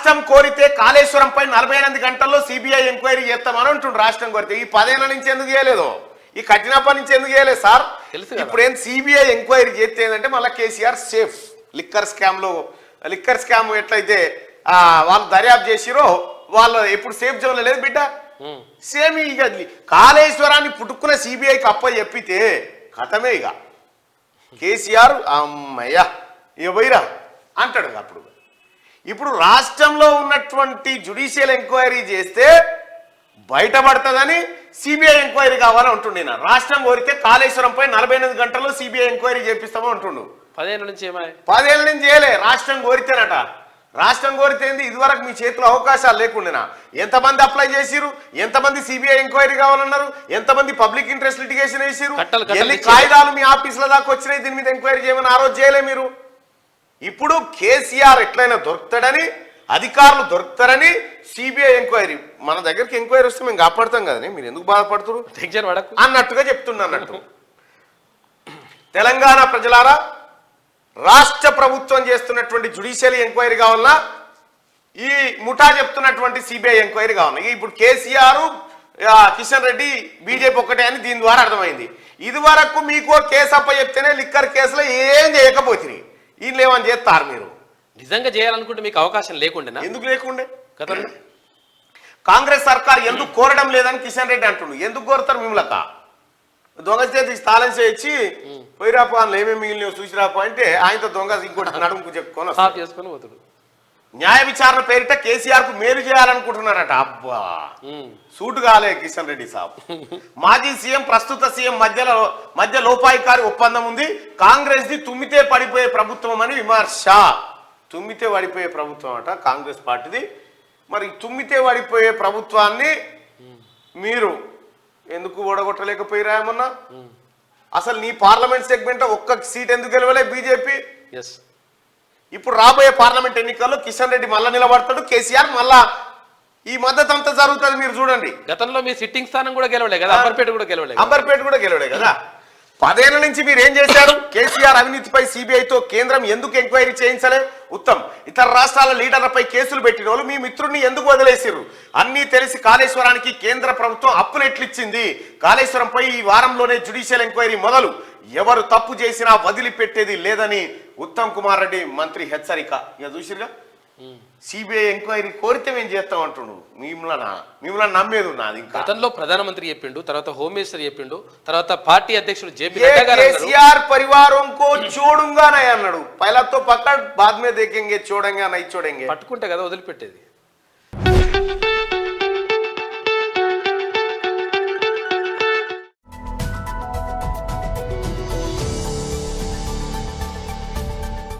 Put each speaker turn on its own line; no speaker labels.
రాష్ట్రం కోరితే కాళేశ్వరంపై 48 గంటల్లో సిబిఐ ఎంక్వైరీ చేస్తామని అంటుండ్రు. రాష్ట్రం కోరితే ఈ 10 ఏళ్ల నుంచి ఎందుకు చేయలేదు? ఈ కఠినప్పటి నుంచి ఎందుకు చేయలేదు సార్? ఇప్పుడు ఏం సిబిఐ ఎంక్వైరీ చేస్తే ఏంటంటే మళ్ళీ కేసీఆర్ సేఫ్. లిక్కర్ స్కామ్ ఎట్లయితే వాళ్ళు దర్యాప్తు చేసిరో వాళ్ళు ఎప్పుడు సేఫ్ జోన్లో లేదు బిడ్డ. సేమ్ ఇక కాళేశ్వరాన్ని పుట్టుకున్న సిబిఐకి అప్ప చెప్పితే కథమే. ఇక కేసీఆర్ అమ్మయ్యా ఇక పోయిరా అంటాడు. ఇప్పుడు రాష్ట్రంలో ఉన్నటువంటి జ్యుడిషియల్ ఎంక్వైరీ చేస్తే బయటపడుతుందని సిబిఐ ఎంక్వైరీ కావాలని అంటుండే. రాష్ట్రం కోరితే కాళేశ్వరంపై 48 గంటల్లో సిబిఐ ఎంక్వైరీ చేపిస్తామో అంటుండు.
10 ఏళ్ల నుంచి
10 ఏళ్ల నుంచి చేయలే. రాష్ట్రం కోరితేనట. రాష్ట్రం కోరితే ఇదివరకు మీ చేతిలో అవకాశాలు లేకుండా ఎంతమంది అప్లై చేసిరు, ఎంతమంది సిబిఐ ఎంక్వైరీ కావాలన్నారు, ఎంతమంది పబ్లిక్ ఇంట్రెస్ట్ లిటిగేషన్ వేసిరు, ఎన్ని కాయిదాలు మీ ఆఫీసుల దాకా వచ్చినాయి దీని మీద ఎంక్వైరీ చేయమని ఆ రోజు చేయలే మీరు. ఇప్పుడు కేసీఆర్ ఎట్లయినా దొరుకుతాడని, అధికారులు దొరుకుతారని సిబిఐ ఎంక్వైరీ మన దగ్గరికి ఎంక్వైరీ వస్తే మేము కాపాడుతాం కదని మీరు ఎందుకు బాధపడుతున్నారు అన్నట్టుగా చెప్తున్నట్టు. తెలంగాణ ప్రజలారా, రాష్ట్ర ప్రభుత్వం చేస్తున్నటువంటి జ్యుడిషియల్ ఎంక్వైరీ కావాలన్నా ఈ ముఠా చెప్తున్నటువంటి సిబిఐ ఎంక్వైరీ కావాలన్నా. ఇప్పుడు కేసీఆర్ కిషన్ రెడ్డి బీజేపీ ఒక్కటే అని దీని ద్వారా అర్థమైంది. ఇది వరకు మీకు కేసు అప్ప చెప్తేనే లిక్కర్ కేసులో ఏం చేయకపోతుంది. వీళ్ళు ఏమని చేస్తారు? మీరు
నిజంగా చేయాలనుకుంటే మీకు అవకాశం లేకుండా
ఎందుకు లేకుండే? గతంలో కాంగ్రెస్ సర్కార్ ఎందుకు కోరడం లేదని కిషన్ రెడ్డి అంటుండు. ఎందుకు కోరుతారు? మిమ్మలక దొంగ చేతి తాళం చేయించి పోయిరాపో అని ఏమేమి మిగిలిన చూసిరాపో అంటే ఆయనతో దొంగ ఇంకోటి నడుముకు
చేసుకొని పోతాడు.
న్యాయ విచారణ పేరిట కేసీఆర్ కు మేలు చేయాలనుకుంటున్నారట. అబ్బా సూటు కాలే కిషన్ రెడ్డి సాబ్. మాజీ సీఎం ప్రస్తుత సీఎం మధ్య లోపాయికారి ఒప్పందం ఉంది. కాంగ్రెస్ ది తుమ్మితే పడిపోయే ప్రభుత్వం అని విమర్శ. తుమ్మితే పడిపోయే ప్రభుత్వం అట కాంగ్రెస్ పార్టీది. మరి తుమ్మితే పడిపోయే ప్రభుత్వాన్ని మీరు ఎందుకు ఓడగొట్టలేకపోయిరా? ఏమన్నా అసలు నీ పార్లమెంట్ సెగ్మెంట్ ఒక్క సీట్ ఎందుకు గెలవలే బీజేపీ? ఇప్పుడు రాబోయే పార్లమెంట్ ఎన్నికల్లో కిషన్ రెడ్డి మళ్ళా నిలబడతాడు, కేసీఆర్ మళ్ళా ఈ మద్దతు అంతా జరుగుతుంది. మీరు చూడండి,
గతంలో మీ సిట్టింగ్ స్థానం కూడా గెలవలే కదా, అంబర్పేట
కూడా గెలవలే కదా. 10 ఏళ్ల నుంచి మీరు ఏం చేశారు? కేసీఆర్ అవినీతిపై సిబిఐతో కేంద్రం ఎందుకు ఎంక్వైరీ చేయించలే? ఉత్తమ్, ఇతర రాష్ట్రాల లీడర్లపై కేసులు పెట్టిన వాళ్ళు మీ మిత్రుడిని ఎందుకు వదిలేసారు? అన్నీ తెలిసి కాళేశ్వరానికి కేంద్ర ప్రభుత్వం అప్పులు ఎట్లిచ్చింది? కాళేశ్వరంపై ఈ వారంలోనే జ్యుడిషియల్ ఎంక్వైరీ మొదలు. ఎవరు తప్పు చేసినా వదిలిపెట్టేది లేదని ఉత్తమ్ కుమార్ రెడ్డి మంత్రి హెచ్చరిక. ఇక చూసిరుగా, సిబిఐ ఎంక్వైరీ కోరితే మేము చేస్తాం అంటుండు. మిమ్మల్ని నమ్మేది ఉన్నది.
గతంలో ప్రధానమంత్రి చెప్పిండు, తర్వాత హోమ్ మినిస్టర్ చెప్పిండు, తర్వాత పార్టీ అధ్యక్షుడు జేపీ
కేసీఆర్ పరివారం కో చూడంగానే అన్నాడు. పైలతో పక్కడ్ బాద్ మే దేఖేంగే, చూడంగా నై చూడంగే.
పట్టుకుంటే కదా వదిలిపెట్టేది.